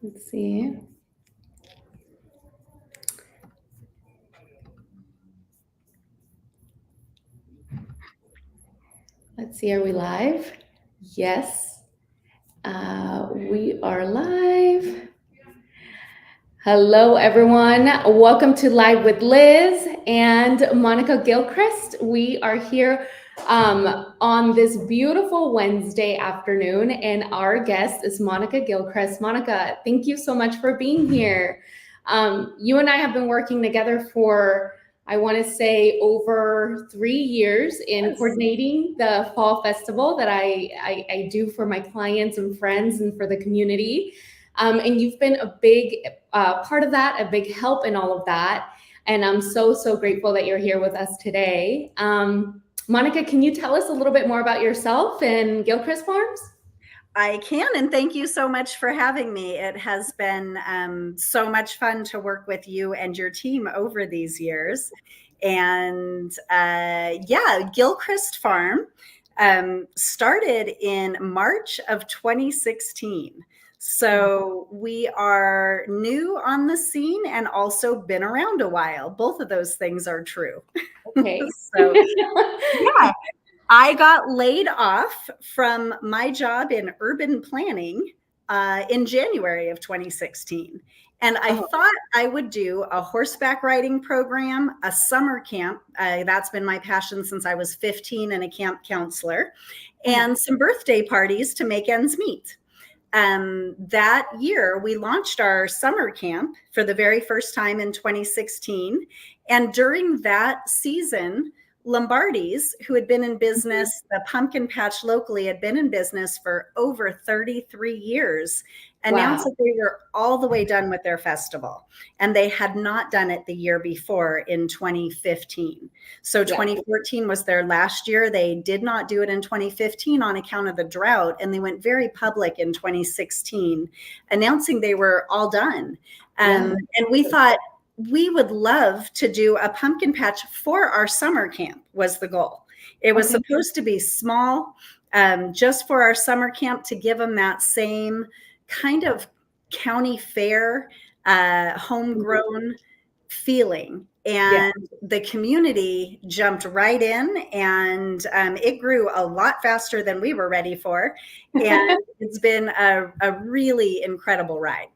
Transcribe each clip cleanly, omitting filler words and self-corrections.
Let's see. Let's see, are we live? Yes, we are live. Hello, everyone. Welcome to Live with Liz and Monica Gilchrist. We are here on this beautiful Wednesday afternoon, and our guest is Monica Gilchrist. Monica, thank you so much for being here. You and I have been working together for, I want to say, over 3 years in coordinating the fall festival that I do for my clients and friends and for the community. And you've been a big part of that, a big help in all of that. And I'm so grateful that you're here with us today. Monica, can you tell us a little bit more about yourself and Gilchrist Farms? I can, and thank you so much for having me. It has been so much fun to work with you and your team over these years. And Gilchrist Farm started in March of 2016. So we are new on the scene and also been around a while. Both of those things are true. Okay. So yeah. I got laid off from my job in urban planning in January of 2016. And I thought I would do a horseback riding program, a summer camp. That's been my passion since I was 15 and a camp counselor, and some birthday parties to make ends meet. That year, we launched our summer camp for the very first time in 2016. And during that season, Lombardi's, who had been in business, the pumpkin patch locally had been in business for over 33 years, announced that they were all the way done with their festival. And they had not done it the year before in 2015. So 2014 was their last year. They did not do it in 2015 on account of the drought. And they went very public in 2016, announcing they were all done. And we thought, we would love to do a pumpkin patch for our summer camp was the goal. It was supposed to be small, just for our summer camp, to give them that same kind of county fair, homegrown feeling. And the community jumped right in, and it grew a lot faster than we were ready for. And it's been a really incredible ride.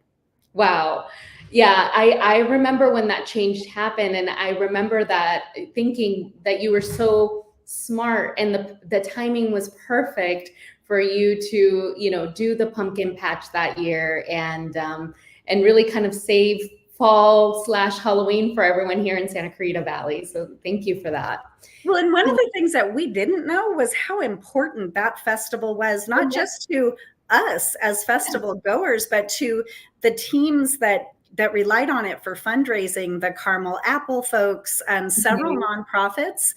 Wow. Yeah, I remember when that change happened, and I remember that thinking that you were so smart and the timing was perfect for you to, do the pumpkin patch that year and really kind of save fall / Halloween for everyone here in Santa Clarita Valley. So thank you for that. Well, and one of the things that we didn't know was how important that festival was, not just to us as festival goers, but to the teams that relied on it for fundraising. The Caramel Apple folks and several nonprofits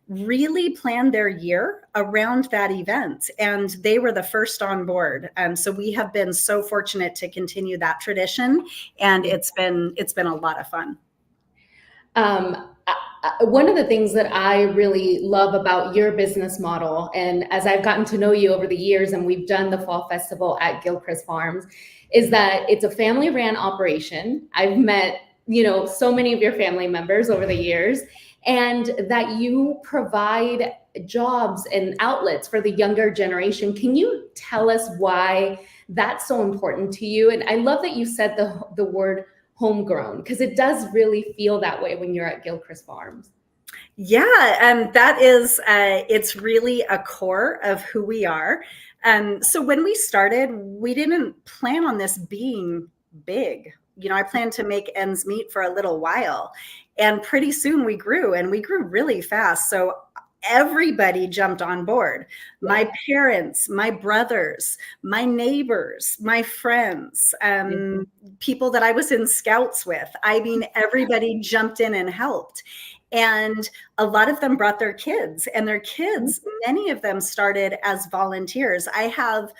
really planned their year around that event, and they were the first on board. So we have been so fortunate to continue that tradition, and it's been a lot of fun. One of the things that I really love about your business model, and as I've gotten to know you over the years, and we've done the fall festival at Gilchrist Farms, is that it's a family-ran operation. I've met, so many of your family members over the years, and that you provide jobs and outlets for the younger generation. Can you tell us why that's so important to you? And I love that you said the word homegrown, because it does really feel that way when you're at Gilchrist Farms. Yeah, and that is, it's really a core of who we are. So when we started, we didn't plan on this being big. I planned to make ends meet for a little while, and pretty soon we grew, and we grew really fast. So everybody jumped on board. My parents, my brothers, my neighbors, my friends, people that I was in scouts with. I mean, everybody jumped in and helped. And a lot of them brought their kids, and their kids, many of them started as volunteers. I have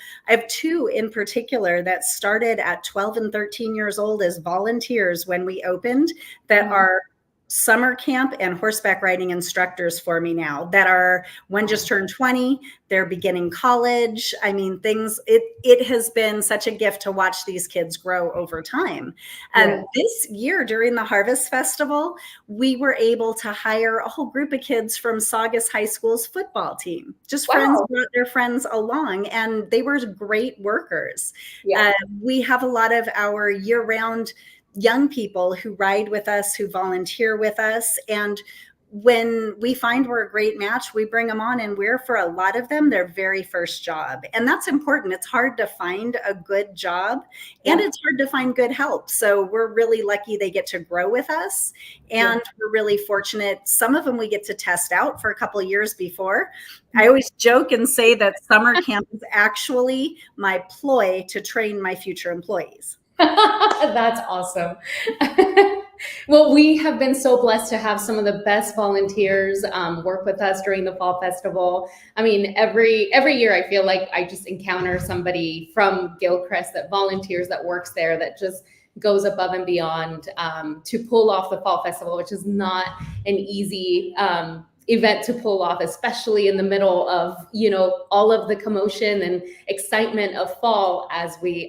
two in particular that started at 12 and 13 years old as volunteers when we opened, that are summer camp and horseback riding instructors for me now that are, one just turned 20, they're beginning college. I mean, it has been such a gift to watch these kids grow over time. Yeah. This year during the Harvest Festival, we were able to hire a whole group of kids from Saugus High School's football team. Just friends brought their friends along, and they were great workers. Yeah. We have a lot of our year-round young people who ride with us, who volunteer with us. And when we find we're a great match, we bring them on, and we're, for a lot of them, their very first job. And that's important. It's hard to find a good job, and it's hard to find good help. So we're really lucky they get to grow with us, and we're really fortunate. Some of them we get to test out for a couple of years before. I always joke and say that summer camp is actually my ploy to train my future employees. That's awesome. Well, we have been so blessed to have some of the best volunteers work with us during the Fall Festival. I mean, every year I feel like I just encounter somebody from Gilchrist that volunteers, that works there, that just goes above and beyond to pull off the Fall Festival, which is not an easy event to pull off, especially in the middle of, you know, all of the commotion and excitement of fall, as we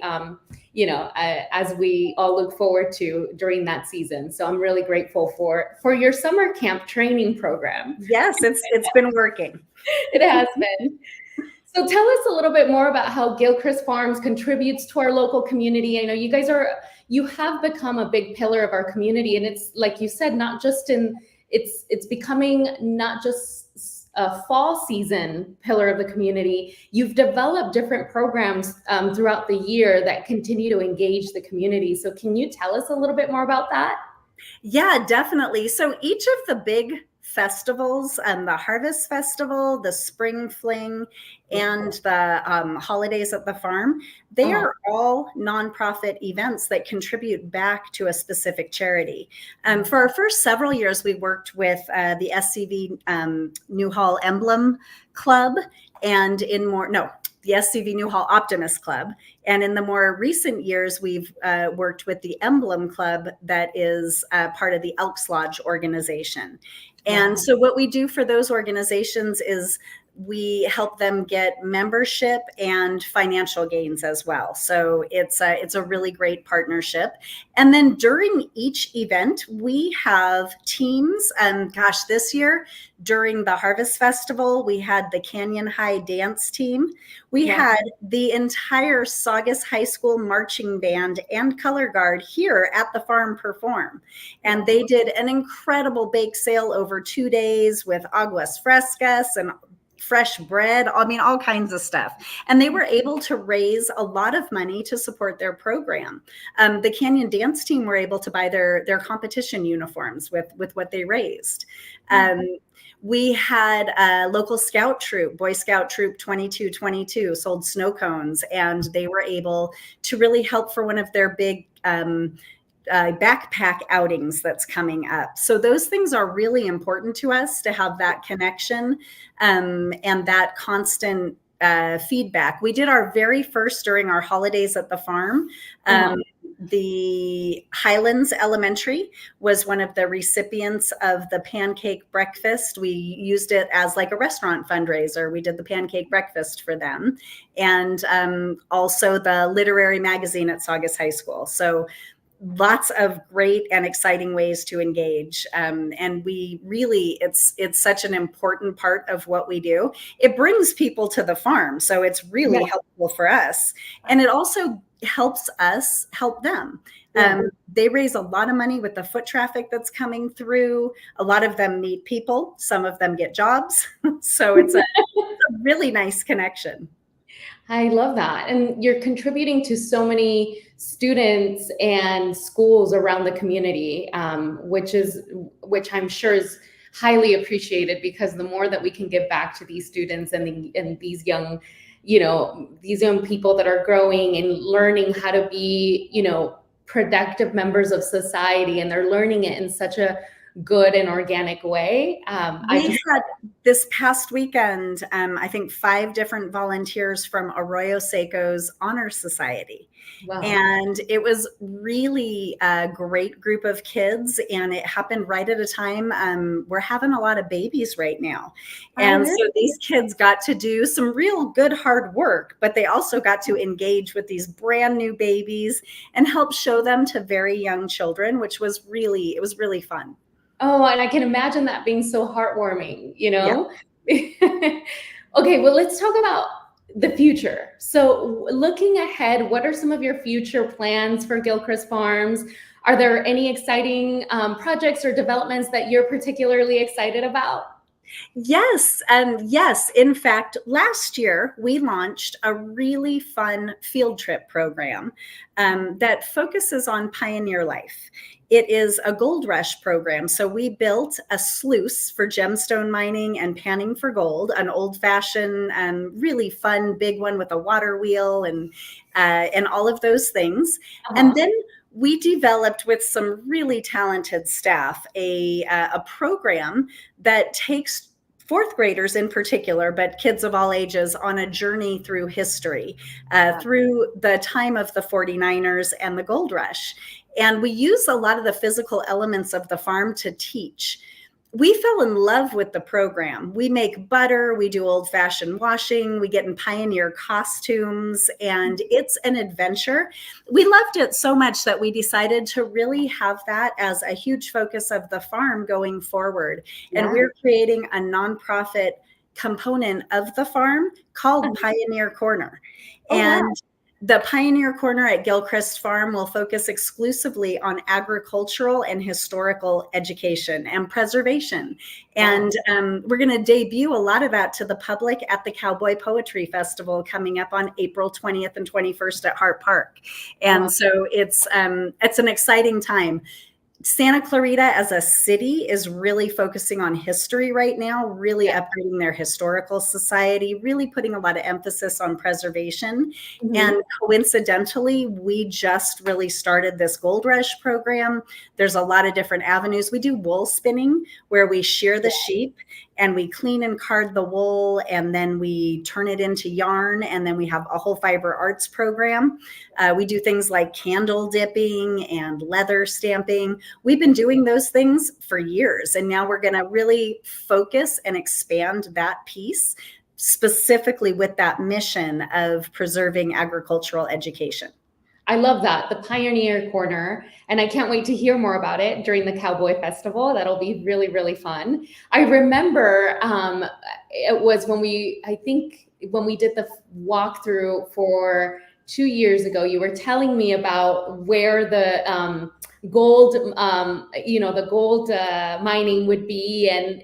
as we all look forward to during that season. So I'm really grateful for your summer camp training program. Yes, it's been working. It has been. So tell us a little bit more about how Gilchrist Farms contributes to our local community. I know you have become a big pillar of our community, and it's, like you said, not just it's becoming not just a fall season pillar of the community. You've developed different programs throughout the year that continue to engage the community. So can you tell us a little bit more about that? Yeah, definitely. So each of the big festivals, the Harvest Festival, the Spring Fling, and the holidays at the farm, they are all nonprofit events that contribute back to a specific charity. For our first several years, we worked with the SCV Newhall Emblem Club, and the SCV Newhall Optimist Club. And in the more recent years, we've worked with the Emblem Club, that is part of the Elks Lodge organization. And so what we do for those organizations is we help them get membership and financial gains as well. So it's a really great partnership. And then during each event, we have teams. This year during the Harvest Festival, we had the Canyon High dance team. We had the entire Saugus High School marching band and color guard here at the farm perform. And they did an incredible bake sale over 2 days with aguas frescas and fresh bread, I mean, all kinds of stuff. And they were able to raise a lot of money to support their program. The Canyon dance team were able to buy their competition uniforms with what they raised. We had a local scout troop, Boy Scout Troop 2222, sold snow cones, and they were able to really help for one of their big backpack outings that's coming up. So those things are really important to us, to have that connection and that constant feedback. We did our very first during our holidays at the farm. The Highlands Elementary was one of the recipients of the pancake breakfast. We used it as like a restaurant fundraiser. We did the pancake breakfast for them, and also the literary magazine at Saugus High School. So lots of great and exciting ways to engage. And we really, it's such an important part of what we do. It brings people to the farm. So it's really helpful for us. And it also helps us help them. They raise a lot of money with the foot traffic that's coming through. A lot of them meet people. Some of them get jobs. So it's a really nice connection. I love that. And you're contributing to so many students and schools around the community, which I'm sure is highly appreciated, because the more that we can give back to these students and these young, these young people that are growing and learning how to be, productive members of society, and they're learning it in such a good and organic way. We had this past weekend, I think 5 different volunteers from Arroyo Seco's Honor Society. Wow. And it was really a great group of kids, and it happened right at a time. We're having a lot of babies right now. And so these kids got to do some real good hard work, but they also got to engage with these brand new babies and help show them to very young children, which was really fun. Oh, and I can imagine that being so heartwarming, you know? Yeah. Okay, well, let's talk about the future. So looking ahead, what are some of your future plans for Gilchrist Farms? Are there any exciting projects or developments that you're particularly excited about? Yes. And yes, in fact, last year we launched a really fun field trip program that focuses on pioneer life. It is a gold rush program. So we built a sluice for gemstone mining and panning for gold, an old-fashioned, really fun big one with a water wheel and all of those things. And then we developed with some really talented staff a program that takes 4th graders in particular, but kids of all ages, on a journey through history, through the time of the 49ers and the gold rush. And we use a lot of the physical elements of the farm to teach. We fell in love with the program. We make butter, we do old-fashioned washing, we get in pioneer costumes, and it's an adventure. We loved it so much that we decided to really have that as a huge focus of the farm going forward. Yeah. And we're creating a nonprofit component of the farm called Pioneer Corner. And wow. The Pioneer Corner at Gilchrist Farm will focus exclusively on agricultural and historical education and preservation. And we're going to debut a lot of that to the public at the Cowboy Poetry Festival coming up on April 20th and 21st at Hart Park. And so it's an exciting time. Santa Clarita as a city is really focusing on history right now, really upgrading their historical society, really putting a lot of emphasis on preservation. Mm-hmm. And coincidentally, we just really started this Gold Rush program. There's a lot of different avenues. We do wool spinning where we shear the sheep and we clean and card the wool, and then we turn it into yarn, and then we have a whole fiber arts program. We do things like candle dipping and leather stamping. We've been doing those things for years, and now we're going to really focus and expand that piece specifically with that mission of preserving agricultural education. I love that, the Pioneer Corner, and I can't wait to hear more about it during the Cowboy Festival. That'll be really, really fun. I remember it was when we did the walkthrough for 2 years ago, you were telling me about where the gold, the gold mining would be, and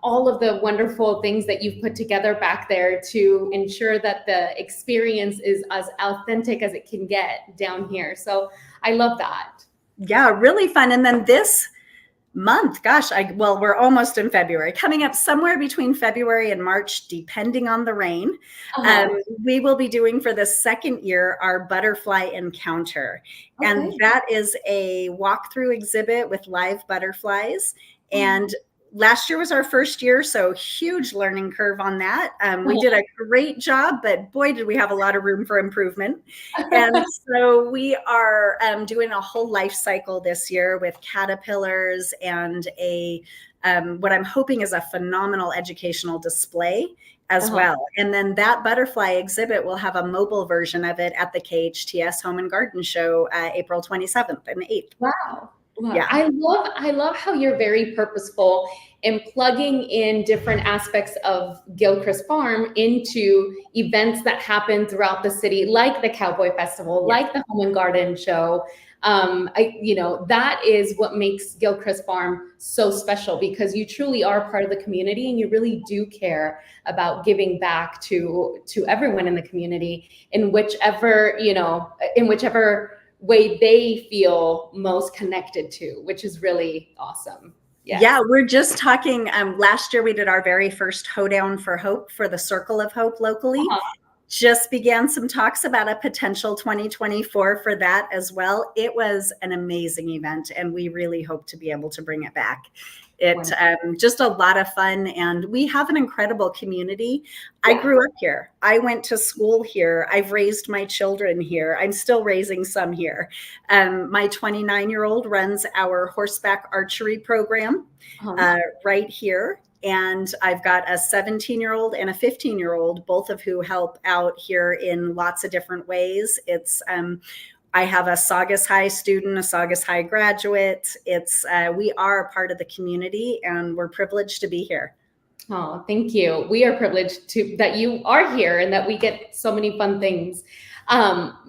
all of the wonderful things that you've put together back there to ensure that the experience is as authentic as it can get down here. So I love that. Yeah, really fun. And then this month, we're almost in February, coming up somewhere between February and March, depending on the rain. We will be doing for the 2nd year our butterfly encounter. Okay. And that is a walkthrough exhibit with live butterflies. And last year was our first year, so huge learning curve on that. We did a great job, but boy, did we have a lot of room for improvement. And so we are doing a whole life cycle this year with caterpillars and what I'm hoping is a phenomenal educational display as well. And then that butterfly exhibit will have a mobile version of it at the KHTS Home and Garden Show April 27th and 8th. Wow. Yeah. I love how you're very purposeful in plugging in different aspects of Gilchrist Farm into events that happen throughout the city, like the Cowboy Festival, like the Home and Garden Show. That is what makes Gilchrist Farm so special, because you truly are part of the community and you really do care about giving back to everyone in the community in whichever way they feel most connected to, which is really awesome. Yes. Yeah, we're just talking. Last year we did our very first Hoedown for Hope for the Circle of Hope locally. Just began some talks about a potential 2024 for that as well. It was an amazing event, and we really hope to be able to bring it back. It just a lot of fun, and we have an incredible community. Yeah. I grew up here. I went to school here. I've raised my children here. I'm still raising some here. My 29-year-old runs our horseback archery program right here. And I've got a 17-year-old and a 15-year-old, both of who help out here in lots of different ways. It's I have a Saugus High student, a Saugus High graduate. We are a part of the community, and we're privileged to be here. Oh, thank you. We are privileged that you are here and that we get so many fun things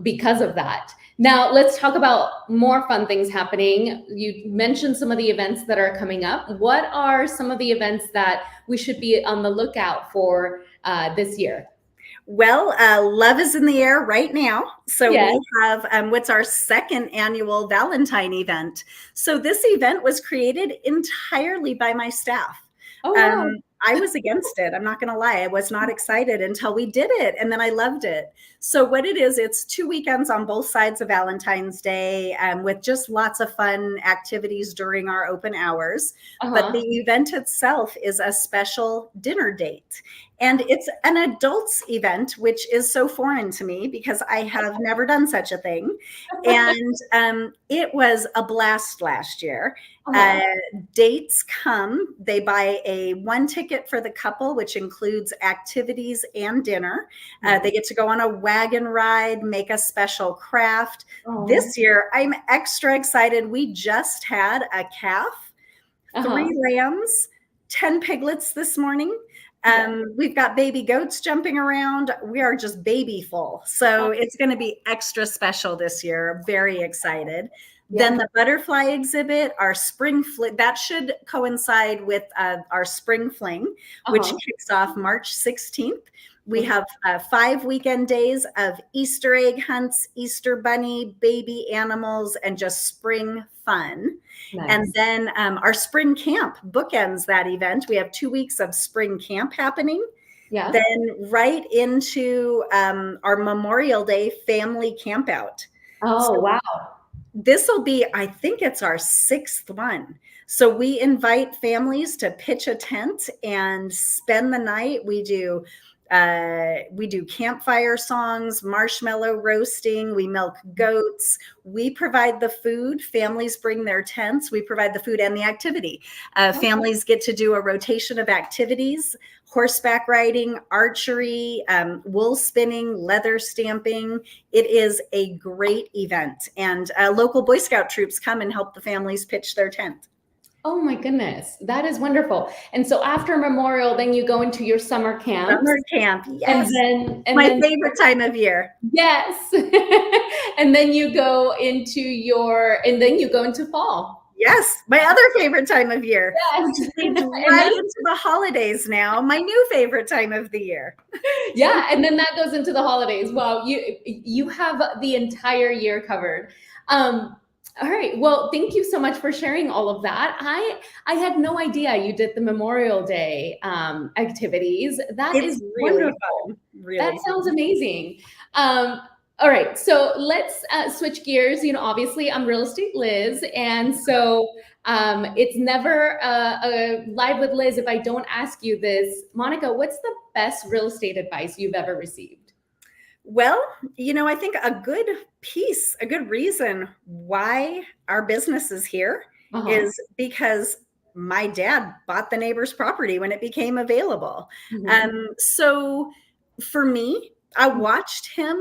because of that. Now, let's talk about more fun things happening. You mentioned some of the events that are coming up. What are some of the events that we should be on the lookout for this year? Well, love is in the air right now. So yes. We have what's our second annual Valentine event. So this event was created entirely by my staff. Oh, wow. I was against it. I'm not going to lie. I was not excited until we did it. And then I loved it. So what it is, it's 2 weekends on both sides of Valentine's Day with just lots of fun activities during our open hours. But the event itself is a special dinner date. And it's an adults event, which is so foreign to me because I have never done such a thing. And it was a blast last year. Dates come, they buy a 1 ticket for the couple, which includes activities and dinner. They get to go on a wagon ride, make a special craft. This year, I'm extra excited. We just had a calf, 3 lambs, 10 piglets this morning. We've got baby goats jumping around. We are just baby full. So it's going to be extra special this year. Very excited. Yeah. Then the butterfly exhibit, our spring fling, that should coincide with our spring fling, which kicks off March 16th. We have 5 weekend days of Easter egg hunts, Easter bunny, baby animals, and just spring fun. Nice. And then our spring camp bookends that event. We have 2 weeks of spring camp happening. Yeah. Then right into our Memorial Day family camp out. Oh, wow. This will be, I think it's our 6th one. So we invite families to pitch a tent and spend the night. We do campfire songs, marshmallow roasting, we milk goats, we provide the food, families bring their tents, we provide the food and the activity. Families get to do a rotation of activities, horseback riding, archery, wool spinning, leather stamping. It is a great event, and local Boy Scout troops come and help the families pitch their tent. Oh my goodness, that is wonderful. And so after Memorial, then you go into your summer camp. Summer camp, yes. And my favorite time of year. Yes. And then you go into fall. Yes, my other favorite time of year. Yes. Which leads right into the holidays now, my new favorite time of the year. Yeah, and then that goes into the holidays. Wow, you have the entire year covered. All right. Well, thank you so much for sharing all of that. I had no idea you did the Memorial Day activities. That is really wonderful. Really that sounds amazing. All right. So let's switch gears. Obviously I'm Real Estate Liz. And so it's never a Live with Liz if I don't ask you this. Monica, what's the best real estate advice you've ever received? Well, I think a good reason why our business is here is because my dad bought the neighbor's property when it became available. So for me, I watched him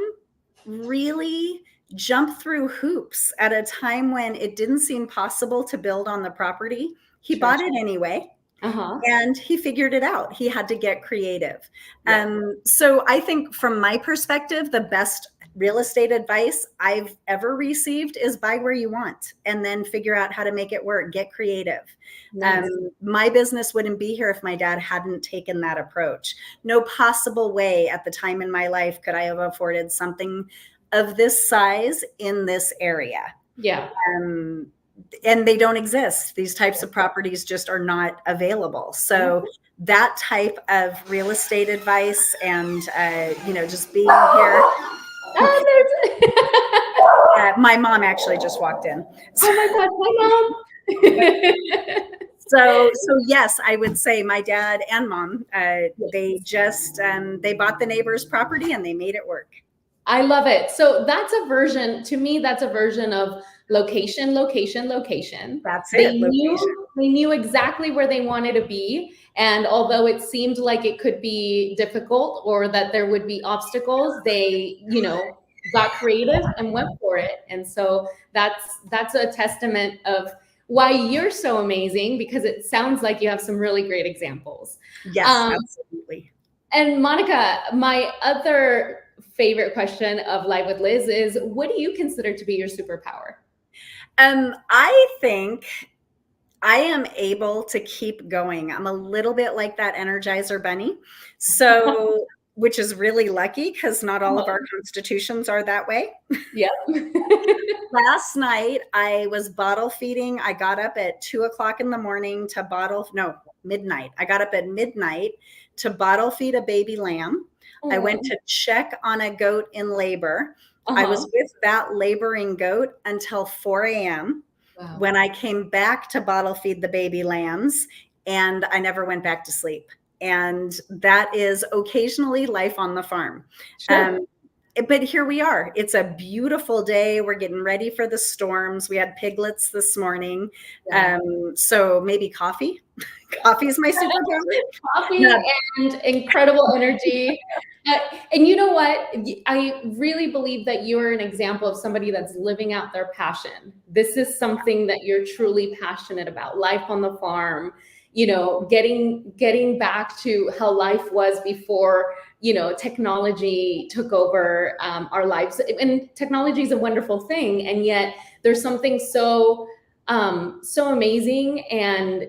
really jump through hoops at a time when it didn't seem possible to build on the property. He bought it anyway. And he figured it out. He had to get creative. Yeah. So I think from my perspective, the best real estate advice I've ever received is buy where you want and then figure out how to make it work, get creative. Nice. My business wouldn't be here if my dad hadn't taken that approach. No possible way at the time in my life could I have afforded something of this size in this area. Yeah. And they don't exist. These types of properties just are not available. So that type of real estate advice and, just being here. My mom actually just walked in. Oh my God, hi mom. So yes, I would say my dad and mom, they just, they bought the neighbor's property and they made it work. I love it. So that's a version, to me, that's a version of location, location, location. That's They it. Location. knew exactly where they wanted to be. And although it seemed like it could be difficult or that there would be obstacles, they, got creative and went for it. And so that's a testament of why you're so amazing, because it sounds like you have some really great examples. Yes, absolutely. And Monica, my other favorite question of Live with Liz is, what do you consider to be your superpower? I think I am able to keep going. I'm a little bit like that Energizer bunny. So, which is really lucky because not all of our constitutions are that way. Yep. Last night I was bottle feeding. I got up at 2:00 in the morning to midnight. I got up at midnight to bottle feed a baby lamb. Oh. I went to check on a goat in labor. I was with that laboring goat until 4 a.m. Wow. When I came back to bottle feed the baby lambs, and I never went back to sleep. And that is occasionally life on the farm. Sure. But here we are. It's a beautiful day. We're getting ready for the storms. We had piglets this morning. Yeah. So maybe coffee. Coffee is my superpower. Coffee and incredible energy. And you know what? I really believe that you're an example of somebody that's living out their passion. This is something that you're truly passionate about. Life on the farm, getting back to how life was before, technology took over our lives. And technology is a wonderful thing. And yet there's something so amazing and,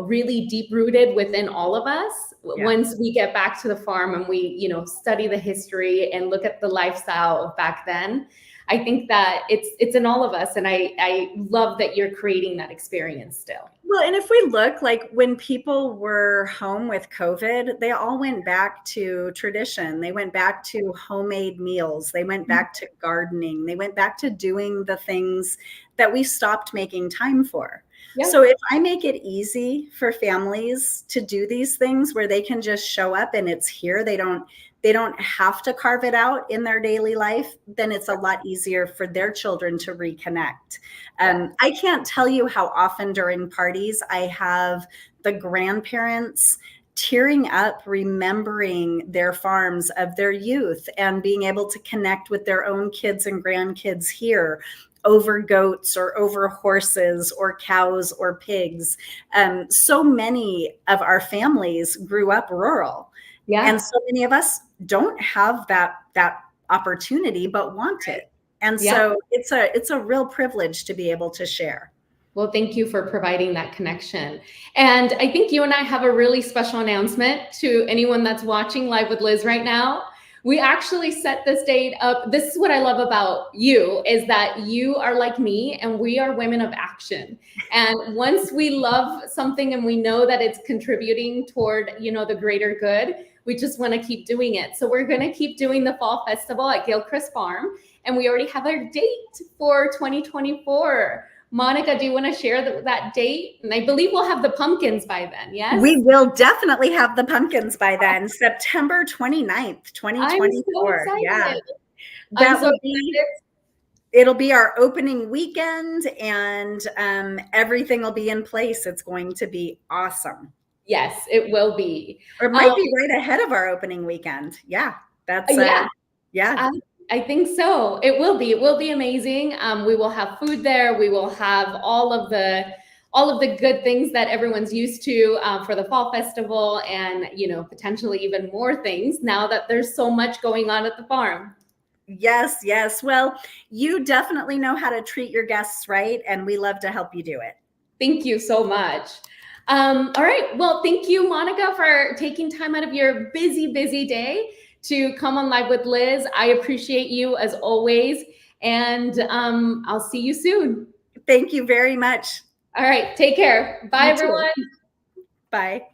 really deep rooted within all of us. Yeah. Once we get back to the farm and we, study the history and look at the lifestyle of back then, I think that it's in all of us. And I love that you're creating that experience still. Well, and if we look, like when people were home with COVID, they all went back to tradition. They went back to homemade meals. They went back to gardening. They went back to doing the things that we stopped making time for. Yeah. So if I make it easy for families to do these things where they can just show up and it's here, they don't have to carve it out in their daily life, then it's a lot easier for their children to reconnect. I can't tell you how often during parties I have the grandparents tearing up, remembering their farms of their youth and being able to connect with their own kids and grandkids here over goats or over horses or cows or pigs. So many of our families grew up rural. Yeah. And so many of us don't have that opportunity, but want it. And so it's a real privilege to be able to share. Well, thank you for providing that connection. And I think you and I have a really special announcement to anyone that's watching Live with Liz right now. We actually set this date up. This is what I love about you, is that you are like me and we are women of action. And once we love something and we know that it's contributing toward, the greater good, we just want to keep doing it. So we're going to keep doing the Fall Festival at Gilchrist Farm. And we already have our date for 2024. Monica, do you want to share that date? And I believe we'll have the pumpkins by then, yes? We will definitely have the pumpkins by then, September 29th, 2024. So yeah. It'll be our opening weekend and everything will be in place. It's going to be awesome. Yes, it will be. Or it might be right ahead of our opening weekend. Yeah, that's I think so. It will be. It will be amazing. We will have food there. We will have all of the good things that everyone's used to for the Fall Festival, and potentially even more things now that there's so much going on at the farm. Yes. Well, you definitely know how to treat your guests right, and we love to help you do it. Thank you so much. All right. Well, thank you, Monica, for taking time out of your busy day to come on Live with Liz. I appreciate you as always. And I'll see you soon. Thank you very much. All right. Take care. Bye, everyone. Bye.